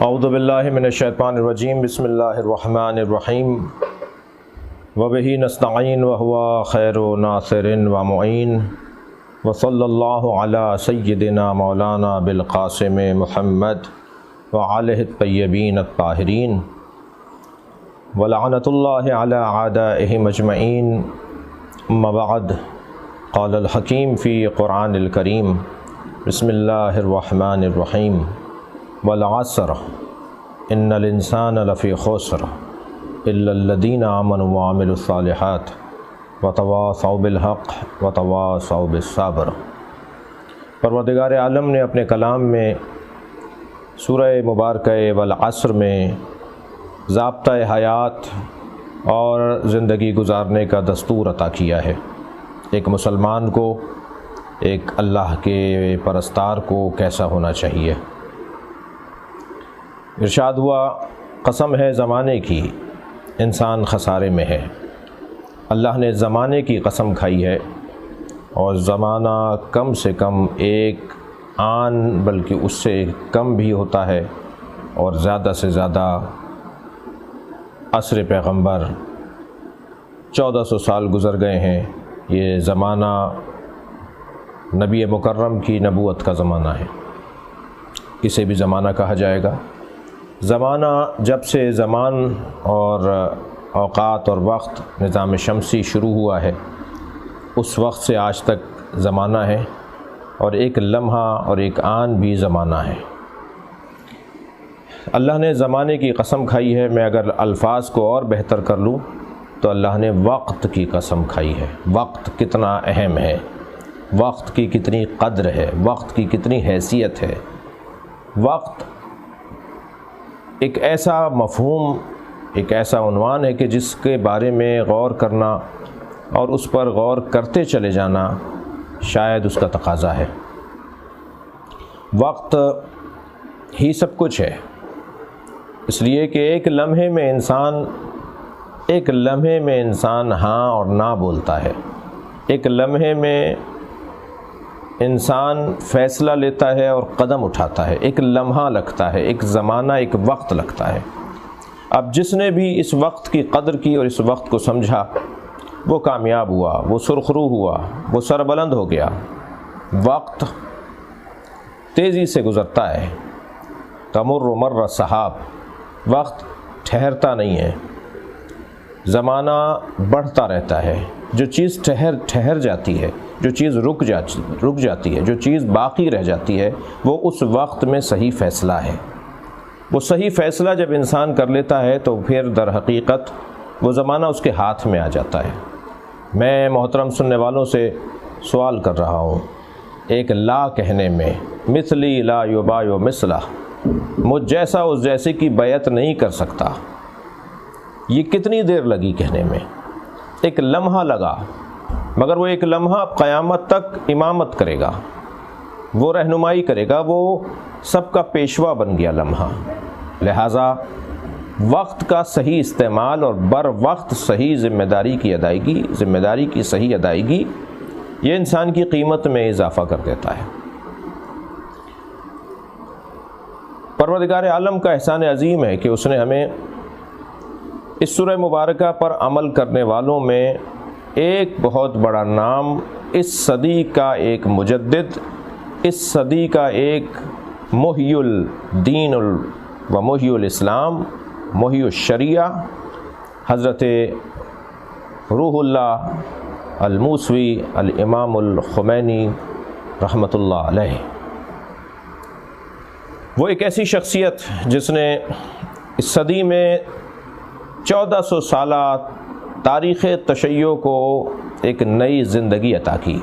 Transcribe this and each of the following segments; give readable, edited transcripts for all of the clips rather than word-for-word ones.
اعوذ باللہ من الشیطان الرجیم بسم اللہ الرحمن الرحیم وبہ نستعین وہو خیر ناصر ومعین وصلی اللہ علی سیدنا مولانا بالقاسم محمد وآلہ الطیبین الطاہرین ولعنۃ اللہ علی اعدائہم اجمعین اما بعد قال الحکیم فی قرآن الکریم بسم اللہ الرحمن الرحیم والعصر ان الانسان لفی خسر الا الذین آمنوا وعملوا الصالحات وتواصوا بالحق وتواصوا بالصبر۔ پروردگار عالم نے اپنے کلام میں سورہ مبارکہ والعصر میں ضابطہ حیات اور زندگی گزارنے کا دستور عطا کیا ہے۔ ایک مسلمان کو، ایک اللہ کے پرستار کو کیسا ہونا چاہیے۔ ارشاد ہوا، قسم ہے زمانے کی انسان خسارے میں ہے۔ اللہ نے زمانے کی قسم کھائی ہے، اور زمانہ کم سے کم ایک آن بلکہ اس سے کم بھی ہوتا ہے، اور زیادہ سے زیادہ عصر پیغمبر 1400 سال گزر گئے ہیں۔ یہ زمانہ نبی مکرم کی نبوت کا زمانہ ہے، اسے بھی زمانہ کہا جائے گا۔ زمانہ جب سے زمان اور اوقات اور وقت نظام شمسی شروع ہوا ہے، اس وقت سے آج تک زمانہ ہے، اور ایک لمحہ اور ایک آن بھی زمانہ ہے۔ اللہ نے زمانے کی قسم کھائی ہے۔ میں اگر الفاظ کو اور بہتر کر لوں تو اللہ نے وقت کی قسم کھائی ہے۔ وقت کتنا اہم ہے، وقت کی کتنی قدر ہے، وقت کی کتنی حیثیت ہے۔ وقت ایک ایسا مفہوم، ایک ایسا عنوان ہے کہ جس کے بارے میں غور کرنا اور اس پر غور کرتے چلے جانا شاید اس کا تقاضا ہے۔ وقت ہی سب کچھ ہے، اس لیے کہ ایک لمحے میں انسان ہاں اور نہ بولتا ہے۔ ایک لمحے میں انسان فیصلہ لیتا ہے اور قدم اٹھاتا ہے۔ ایک لمحہ لگتا ہے، ایک زمانہ، ایک وقت لگتا ہے۔ اب جس نے بھی اس وقت کی قدر کی اور اس وقت کو سمجھا، وہ کامیاب ہوا، وہ سرخرو ہوا، وہ سربلند ہو گیا۔ وقت تیزی سے گزرتا ہے، تمر مر السحاب۔ وقت ٹھہرتا نہیں ہے، زمانہ بڑھتا رہتا ہے۔ جو چیز ٹھہر جاتی ہے، جو چیز رک جاتی ہے، جو چیز باقی رہ جاتی ہے، وہ اس وقت میں صحیح فیصلہ ہے۔ وہ صحیح فیصلہ جب انسان کر لیتا ہے تو پھر در حقیقت وہ زمانہ اس کے ہاتھ میں آ جاتا ہے۔ میں محترم سننے والوں سے سوال کر رہا ہوں، ایک لا کہنے میں، مثلی لا یبایع مثلہ، مجھ جیسا اس جیسے کی بیعت نہیں کر سکتا، یہ کتنی دیر لگی کہنے میں؟ ایک لمحہ لگا، مگر وہ ایک لمحہ قیامت تک امامت کرے گا، وہ رہنمائی کرے گا، وہ سب کا پیشوا بن گیا لمحہ۔ لہٰذا وقت کا صحیح استعمال اور بر وقت صحیح ذمہ داری کی صحیح ادائیگی، یہ انسان کی قیمت میں اضافہ کر دیتا ہے۔ پروردگار عالم کا احسان عظیم ہے کہ اس نے ہمیں اس سورہ مبارکہ پر عمل کرنے والوں میں ایک بہت بڑا نام، اس صدی کا ایک مجدد، اس صدی کا ایک محی الدین و محی الاسلام، محی الشریعہ، حضرت روح اللہ الموسوی الامام الخمینی رحمۃ اللہ علیہ۔ وہ ایک ایسی شخصیت جس نے اس صدی میں 1400 سالہ تاریخ تشیع کو ایک نئی زندگی عطا کی،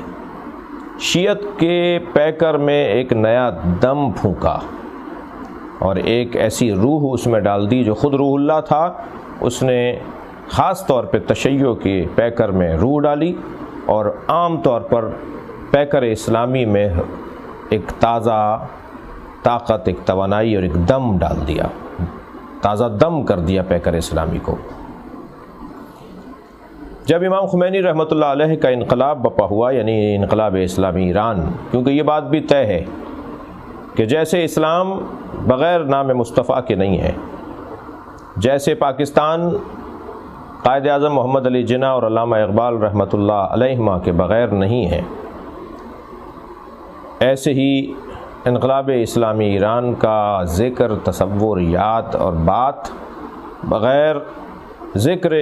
شیعت کے پیکر میں ایک نیا دم پھونکا، اور ایک ایسی روح اس میں ڈال دی جو خود روح اللہ تھا۔ اس نے خاص طور پہ تشیع کے پیکر میں روح ڈالی، اور عام طور پر پیکر اسلامی میں ایک تازہ طاقت، ایک توانائی اور ایک دم ڈال دیا، تازہ دم کر دیا پیکر اسلامی کو۔ جب امام خمینی رحمۃ اللہ علیہ کا انقلاب بپا ہوا، یعنی انقلاب اسلامی ایران، کیونکہ یہ بات بھی طے ہے کہ جیسے اسلام بغیر نام مصطفیٰ کے نہیں ہے، جیسے پاکستان قائد اعظم محمد علی جناح اور علامہ اقبال رحمۃ اللہ علیہما کے بغیر نہیں ہے، ایسے ہی انقلاب اسلامی ایران کا ذکر، تصور، یاد اور بات بغیر ذکر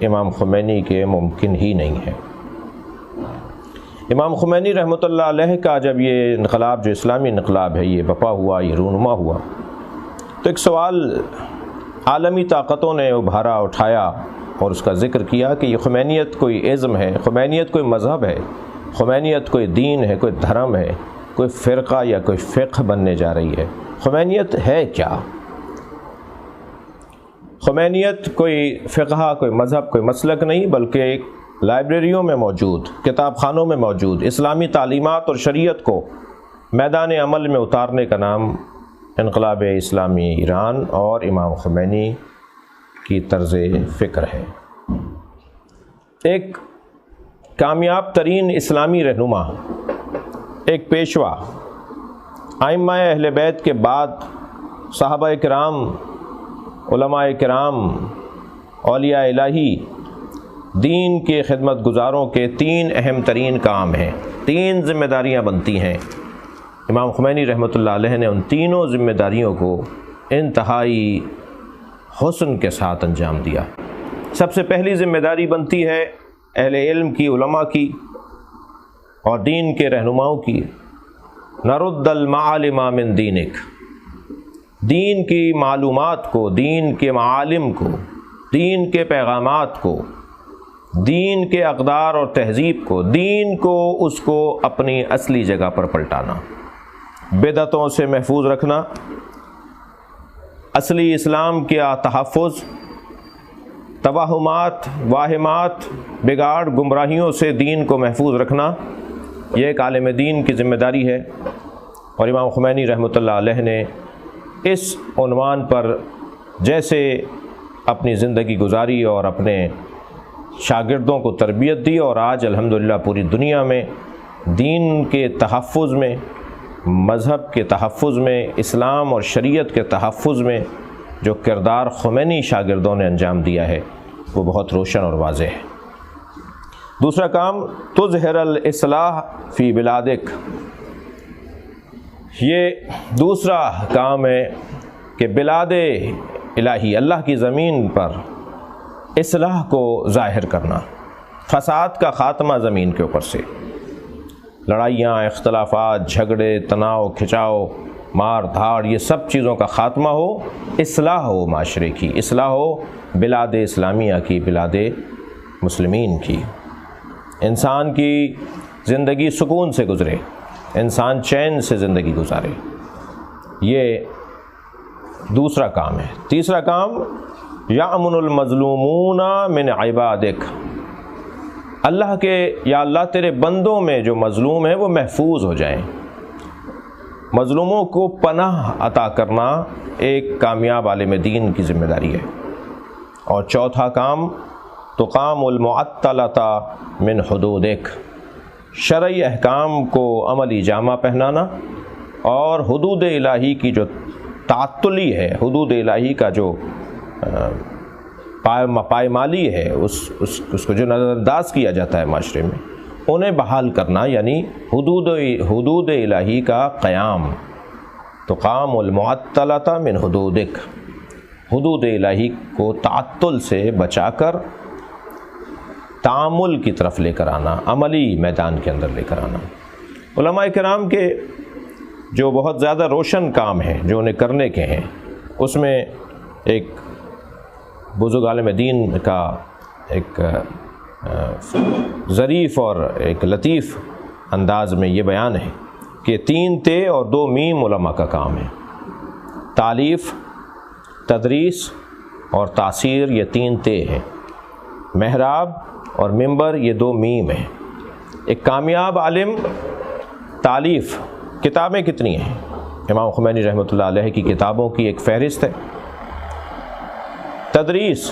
امام خمینی کے ممکن ہی نہیں ہے۔ امام خمینی رحمۃ اللہ علیہ کا جب یہ انقلاب، جو اسلامی انقلاب ہے، یہ بپا ہوا، یہ رونما ہوا، تو ایک سوال عالمی طاقتوں نے ابھارا، اٹھایا اور اس کا ذکر کیا کہ یہ خمینیت کوئی ازم ہے، خمینیت کوئی مذہب ہے، خمینیت کوئی دین ہے، کوئی دھرم ہے، کوئی فرقہ یا کوئی فقہ بننے جا رہی ہے۔ خمینیت ہے کیا؟ خمینیت کوئی فقہ، کوئی مذہب، کوئی مسلک نہیں، بلکہ ایک لائبریریوں میں موجود، کتاب خانوں میں موجود اسلامی تعلیمات اور شریعت کو میدان عمل میں اتارنے کا نام انقلاب اسلامی ایران اور امام خمینی کی طرز فکر ہے۔ ایک کامیاب ترین اسلامی رہنما، ایک پیشوا، ائمہ اہل بیت کے بعد صحابہ کرام، علماء کرام، اولیاء الہی، دین کے خدمت گزاروں کے تین اہم ترین کام ہیں، تین ذمہ داریاں بنتی ہیں۔ امام خمینی رحمۃ اللہ علیہ نے ان تینوں ذمہ داریوں کو انتہائی حسن کے ساتھ انجام دیا۔ سب سے پہلی ذمہ داری بنتی ہے اہل علم کی، علماء کی اور دین کے رہنماؤں کی، نرد المعالم من دینک، دین کی معلومات کو، دین کے معالم کو، دین کے پیغامات کو، دین کے اقدار اور تہذیب کو، دین کو، اس کو اپنی اصلی جگہ پر پلٹانا، بدعتوں سے محفوظ رکھنا، اصلی اسلام کا تحفظ، توہمات، واہمات، بگاڑ، گمراہیوں سے دین کو محفوظ رکھنا، یہ ایک عالم دین کی ذمہ داری ہے۔ اور امام خمینی رحمۃ اللہ علیہ نے اس عنوان پر جیسے اپنی زندگی گزاری اور اپنے شاگردوں کو تربیت دی، اور آج الحمدللہ پوری دنیا میں دین کے تحفظ میں، مذہب کے تحفظ میں، اسلام اور شریعت کے تحفظ میں جو کردار خمینی شاگردوں نے انجام دیا ہے وہ بہت روشن اور واضح ہے۔ دوسرا کام، تظہر الاصلاح فی بلادک، یہ دوسرا کام ہے کہ بلاد الہی، اللہ کی زمین پر اصلاح کو ظاہر کرنا، فساد کا خاتمہ زمین کے اوپر سے، لڑائیاں، اختلافات، جھگڑے، تناؤ، کھچاؤ، مار دھاڑ، یہ سب چیزوں کا خاتمہ ہو، اصلاح ہو، معاشرے کی اصلاح ہو، بلاد اسلامیہ کی، بلاد مسلمین کی، انسان کی زندگی سکون سے گزرے، انسان چین سے زندگی گزارے، یہ دوسرا کام ہے۔ تیسرا کام، یأمن المظلومون من عبادک، اللہ کے، یا اللہ تیرے بندوں میں جو مظلوم ہیں وہ محفوظ ہو جائیں، مظلوموں کو پناہ عطا کرنا ایک کامیاب عالم دین کی ذمہ داری ہے۔ اور چوتھا کام، تقام المعطلۃ من حدودک، شرعی احکام کو عملی جامہ پہنانا اور حدود الہی کی جو تعطلی ہے، حدود الہی کا جو پائمالی ہے، اس کو جو نظر انداز کیا جاتا ہے معاشرے میں، انہیں بحال کرنا، یعنی حدود الہی کا قیام، تقام المعطلۃ من حدودک، حدود الہی کو تعطل سے بچا کر تعامل کی طرف لے کر آنا، عملی میدان کے اندر لے کر آنا۔ علماء کرام کے جو بہت زیادہ روشن کام ہیں جو انہیں کرنے کے ہیں، اس میں ایک بزرگ عالم دین کا ایک ظریف اور ایک لطیف انداز میں یہ بیان ہے کہ 3 تے اور 2 میم علماء کا کام ہے، تالیف، تدریس اور تاثیر، یہ 3 تے ہیں، محراب اور منبر یہ 2 میم ہیں۔ ایک کامیاب عالم، تالیف، کتابیں کتنی ہیں؟ امام خمینی رحمۃ اللہ علیہ کی کتابوں کی ایک فہرست ہے۔ تدریس،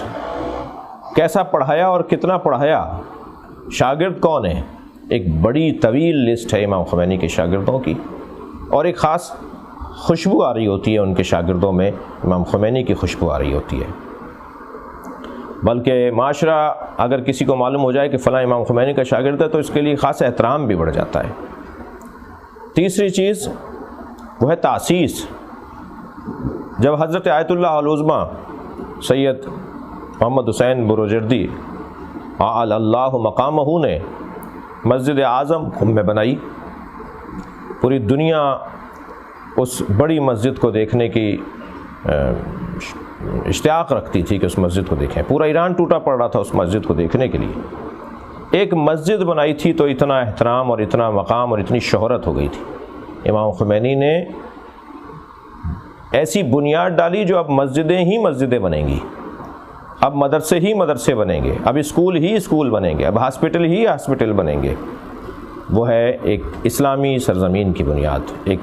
کیسا پڑھایا اور کتنا پڑھایا، شاگرد کون ہیں، ایک بڑی طویل لسٹ ہے امام خمینی کے شاگردوں کی۔ اور ایک خاص خوشبو آ رہی ہوتی ہے ان کے شاگردوں میں، امام خمینی کی خوشبو آ رہی ہوتی ہے، بلکہ معاشرہ اگر کسی کو معلوم ہو جائے کہ فلاں امام خمینی کا شاگرد ہے تو اس کے لیے خاص احترام بھی بڑھ جاتا ہے۔ تیسری چیز وہ ہے تاسیس۔ جب حضرت آیت اللہ العظمیٰ سید محمد حسین بروجردی اعلی اللہ مقامہ نے مسجد اعظم میں بنائی، پوری دنیا اس بڑی مسجد کو دیکھنے کی اشتیاق رکھتی تھی کہ اس مسجد کو دیکھیں، پورا ایران ٹوٹا پڑ رہا تھا اس مسجد کو دیکھنے کے لیے۔ ایک مسجد بنائی تھی تو اتنا احترام اور اتنا مقام اور اتنی شہرت ہو گئی تھی۔ امام خمینی نے ایسی بنیاد ڈالی جو اب مسجدیں ہی مسجدیں بنیں گی، اب مدرسے ہی مدرسے بنیں گے، اب اسکول ہی اسکول بنیں گے، اب ہاسپٹل ہی ہاسپٹل بنیں گے۔ وہ ہے ایک اسلامی سرزمین کی بنیاد، ایک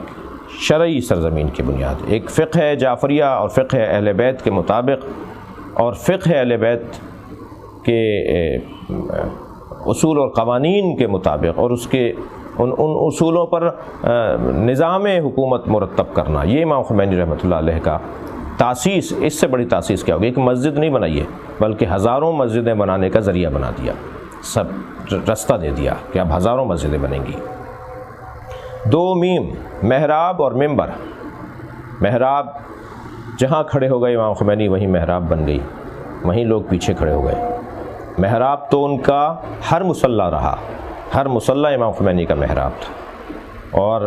شرعی سرزمین کی بنیاد، ایک فقہ جعفریہ اور فقہ اہل بیت کے مطابق اور فقہ اہل بیت کے اصول اور قوانین کے مطابق اور اس کے ان اصولوں پر نظام حکومت مرتب کرنا، یہ امام خمینی رحمۃ اللہ علیہ کا تاسیس۔ اس سے بڑی تاسیس کیا ہوگی؟ ایک مسجد نہیں بنائی ہے بلکہ ہزاروں مسجدیں بنانے کا ذریعہ بنا دیا، سب رستہ دے دیا کہ اب ہزاروں مسجدیں بنیں گی۔ 2 میم، محراب اور منبر۔ محراب جہاں کھڑے ہو گئے امام خمینی وہیں محراب بن گئی، وہیں لوگ پیچھے کھڑے ہو گئے۔ محراب تو ان کا ہر مصلی رہا، ہر مصلی امام خمینی کا محراب تھا، اور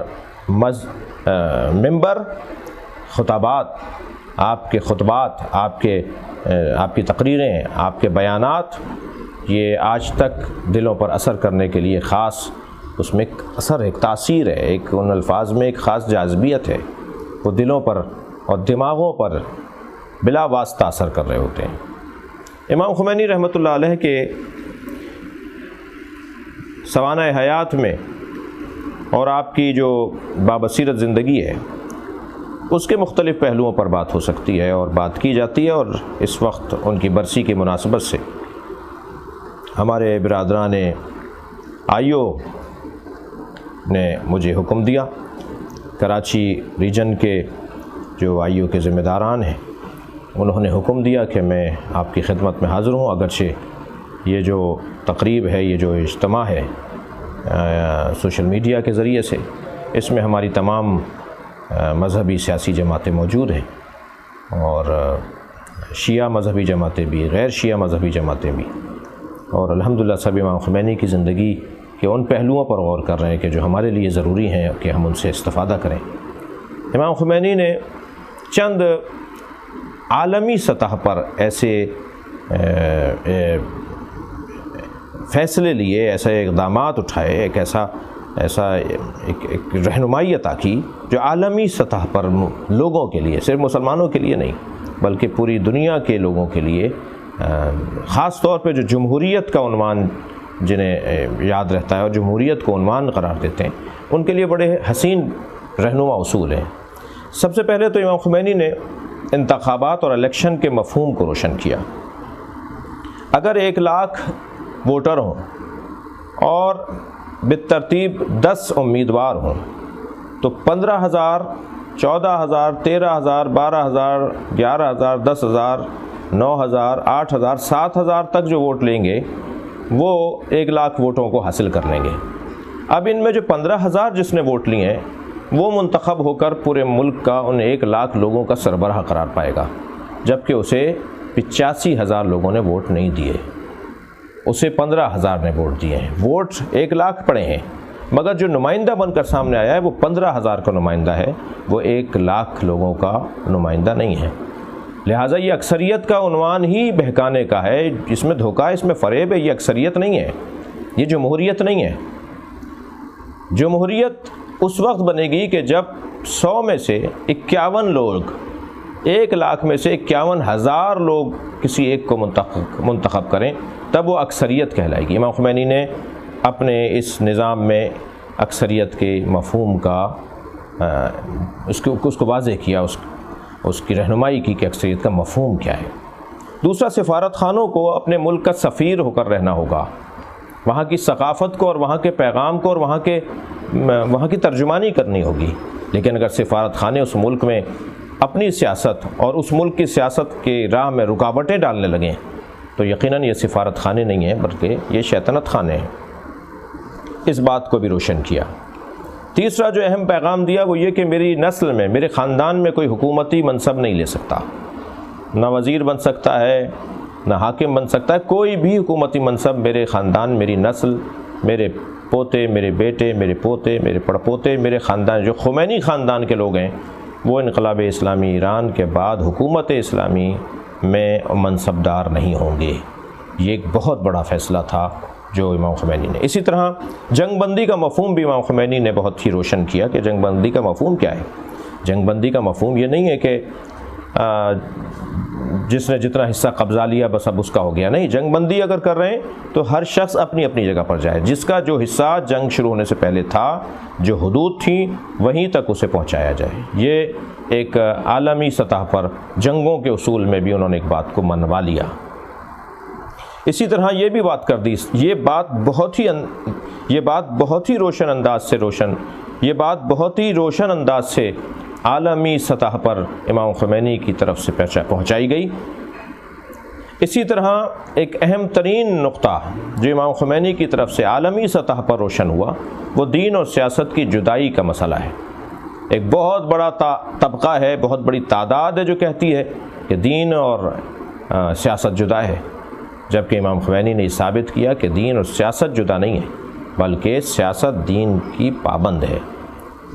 منبر خطابات، آپ کے خطبات، آپ کی تقریریں، آپ کے بیانات، یہ آج تک دلوں پر اثر کرنے کے لیے خاص اس میں ایک اثر، ایک تاثیر ہے، ایک ان الفاظ میں ایک خاص جاذبیت ہے، وہ دلوں پر اور دماغوں پر بلا واسطہ اثر کر رہے ہوتے ہیں۔ امام خمینی رحمۃ اللہ علیہ کے سوانح حیات میں اور آپ کی جو بابصیرت زندگی ہے اس کے مختلف پہلوؤں پر بات ہو سکتی ہے اور بات کی جاتی ہے، اور اس وقت ان کی برسی کی مناسبت سے ہمارے برادران آئیو نے مجھے حکم دیا، کراچی ریجن کے جو آئیو کے ذمہ داران ہیں انہوں نے حکم دیا کہ میں آپ کی خدمت میں حاضر ہوں، اگرچہ یہ جو تقریب ہے، یہ جو اجتماع ہے سوشل میڈیا کے ذریعے سے، اس میں ہماری تمام مذہبی سیاسی جماعتیں موجود ہیں، اور شیعہ مذہبی جماعتیں بھی، غیر شیعہ مذہبی جماعتیں بھی، اور الحمدللہ سب امام خمینی کی زندگی کے ان پہلوؤں پر غور کر رہے ہیں کہ جو ہمارے لیے ضروری ہیں کہ ہم ان سے استفادہ کریں۔ امام خمینی نے چند عالمی سطح پر ایسے فیصلے لیے، ایسے اقدامات اٹھائے، ایک ایسا ایک رہنمائی عطا کی جو عالمی سطح پر لوگوں کے لیے، صرف مسلمانوں کے لیے نہیں بلکہ پوری دنیا کے لوگوں کے لیے، خاص طور پہ جو جمہوریت کا عنوان جنہیں یاد رہتا ہے اور جمہوریت کو عنوان قرار دیتے ہیں، ان کے لیے بڑے حسین رہنما اصول ہیں۔ سب سے پہلے تو امام خمینی نے انتخابات اور الیکشن کے مفہوم کو روشن کیا۔ اگر 1 لاکھ ووٹر ہوں اور بالترتیب 10 امیدوار ہوں تو 15,000 14,000 13,000 12,000 11,000 10,000 9,000 8,000 7,000 تک جو ووٹ لیں گے وہ 1 لاکھ ووٹوں کو حاصل کر لیں گے۔ اب ان میں جو 15,000 جس نے ووٹ لیے ہیں وہ منتخب ہو کر پورے ملک کا ان 1 لاکھ لوگوں کا سربراہ قرار پائے گا، جبکہ اسے 85,000 لوگوں نے ووٹ نہیں دیے، اسے 15,000 نے ووٹ دیے ہیں۔ ووٹ 1 لاکھ پڑے ہیں مگر جو نمائندہ بن کر سامنے آیا ہے وہ 15,000 کا نمائندہ ہے، وہ 1 لاکھ لوگوں کا نمائندہ نہیں ہے۔ لہٰذا یہ اکثریت کا عنوان ہی بہکانے کا ہے، اس میں دھوکہ، اس میں فریب ہے، یہ اکثریت نہیں ہے، یہ جمہوریت نہیں ہے۔ جمہوریت اس وقت بنے گی کہ جب 100 میں سے 51 لوگ، 1 لاکھ میں سے 51,000 لوگ کسی ایک کو منتخب کریں، تب وہ اکثریت کہلائے گی۔ امام خمینی نے اپنے اس نظام میں اکثریت کے مفہوم کا اس کو واضح کیا، اس کی رہنمائی کی کہ اکثریت کا مفہوم کیا ہے۔ دوسرا، سفارت خانوں کو اپنے ملک کا سفیر ہو کر رہنا ہوگا، وہاں کی ثقافت کو اور وہاں کے پیغام کو اور وہاں کی ترجمانی کرنی ہوگی۔ لیکن اگر سفارت خانے اس ملک میں اپنی سیاست اور اس ملک کی سیاست کی راہ میں رکاوٹیں ڈالنے لگیں تو یقیناً یہ سفارت خانے نہیں ہیں بلکہ یہ شیطنت خانے ہیں۔ اس بات کو بھی روشن کیا۔ تیسرا جو اہم پیغام دیا وہ یہ کہ میری نسل میں، میرے خاندان میں کوئی حکومتی منصب نہیں لے سکتا، نہ وزیر بن سکتا ہے نہ حاکم بن سکتا ہے، کوئی بھی حکومتی منصب میرے خاندان، میری نسل، میرے پوتے، میرے بیٹے، میرے پوتے، میرے پڑپوتے، میرے خاندان جو خمینی خاندان کے لوگ ہیں وہ انقلاب اسلامی ایران کے بعد حکومت اسلامی میں منصبدار نہیں ہوں گے۔ یہ ایک بہت بڑا فیصلہ تھا جو امام خمینی نے۔ اسی طرح جنگ بندی کا مفہوم بھی امام خمینی نے بہت ہی روشن کیا کہ جنگ بندی کا مفہوم کیا ہے۔ جنگ بندی کا مفہوم یہ نہیں ہے کہ جس نے جتنا حصہ قبضہ لیا بس اب اس کا ہو گیا، نہیں، جنگ بندی اگر کر رہے ہیں تو ہر شخص اپنی اپنی جگہ پر جائے، جس کا جو حصہ جنگ شروع ہونے سے پہلے تھا، جو حدود تھیں وہیں تک اسے پہنچایا جائے۔ یہ ایک عالمی سطح پر جنگوں کے اصول میں بھی انہوں نے ایک بات کو منوا لیا۔ اسی طرح یہ بھی بات کر دی، یہ بات بہت ہی روشن انداز سے عالمی سطح پر امام خمینی کی طرف سے پہنچائی گئی۔ اسی طرح ایک اہم ترین نقطہ جو امام خمینی کی طرف سے عالمی سطح پر روشن ہوا وہ دین اور سیاست کی جدائی کا مسئلہ ہے۔ ایک بہت بڑا طبقہ ہے، بہت بڑی تعداد ہے جو کہتی ہے کہ دین اور سیاست جدا ہے، جبکہ امام خمینی نے یہ ثابت کیا کہ دین اور سیاست جدا نہیں ہے، بلکہ سیاست دین کی پابند ہے،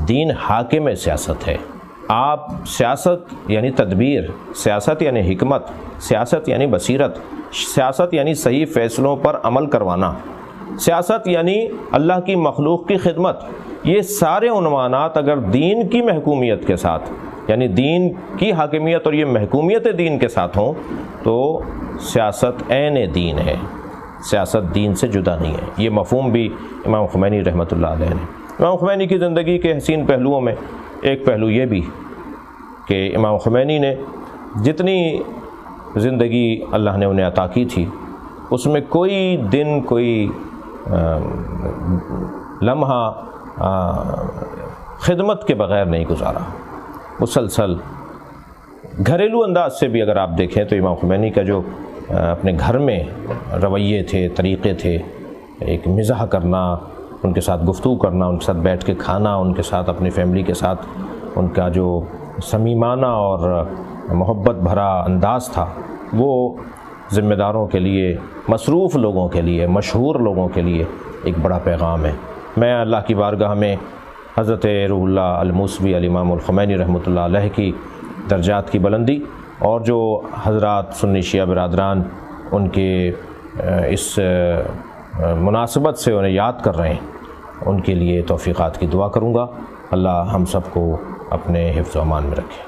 دین حاکم سیاست ہے۔ آپ سیاست یعنی تدبیر، سیاست یعنی حکمت، سیاست یعنی بصیرت، سیاست یعنی صحیح فیصلوں پر عمل کروانا، سیاست یعنی اللہ کی مخلوق کی خدمت، یہ سارے عنوانات اگر دین کی محکومیت کے ساتھ، یعنی دین کی حاکمیت اور یہ محکومیت دین کے ساتھ ہوں تو سیاست عین دین ہے، سیاست دین سے جدا نہیں ہے۔ یہ مفہوم بھی امام خمینی رحمۃ اللہ علیہ نے۔ امام خمینی کی زندگی کے حسین پہلوؤں میں ایک پہلو یہ بھی کہ امام خمینی نے جتنی زندگی اللہ نے انہیں عطا کی تھی اس میں کوئی دن، کوئی لمحہ خدمت کے بغیر نہیں گزارا۔ مسلسل گھریلو انداز سے بھی اگر آپ دیکھیں تو امام خمینی کا جو اپنے گھر میں رویے تھے، طریقے تھے، ایک مزاح کرنا، ان کے ساتھ گفتگو کرنا، ان کے ساتھ بیٹھ کے کھانا، ان کے ساتھ اپنی فیملی کے ساتھ ان کا جو صمیمانہ اور محبت بھرا انداز تھا وہ ذمہ داروں کے لیے، مصروف لوگوں کے لیے، مشہور لوگوں کے لیے ایک بڑا پیغام ہے۔ میں اللہ کی بارگاہ میں حضرت روح اللہ الموسوی الامام الخمینی رحمۃ اللہ علیہ کی درجات کی بلندی اور جو حضرات سنی شیعہ برادران ان کے اس مناسبت سے انہیں یاد کر رہے ہیں، ان کے لیے توفیقات کی دعا کروں گا۔ اللہ ہم سب کو اپنے حفظ و امان میں رکھے۔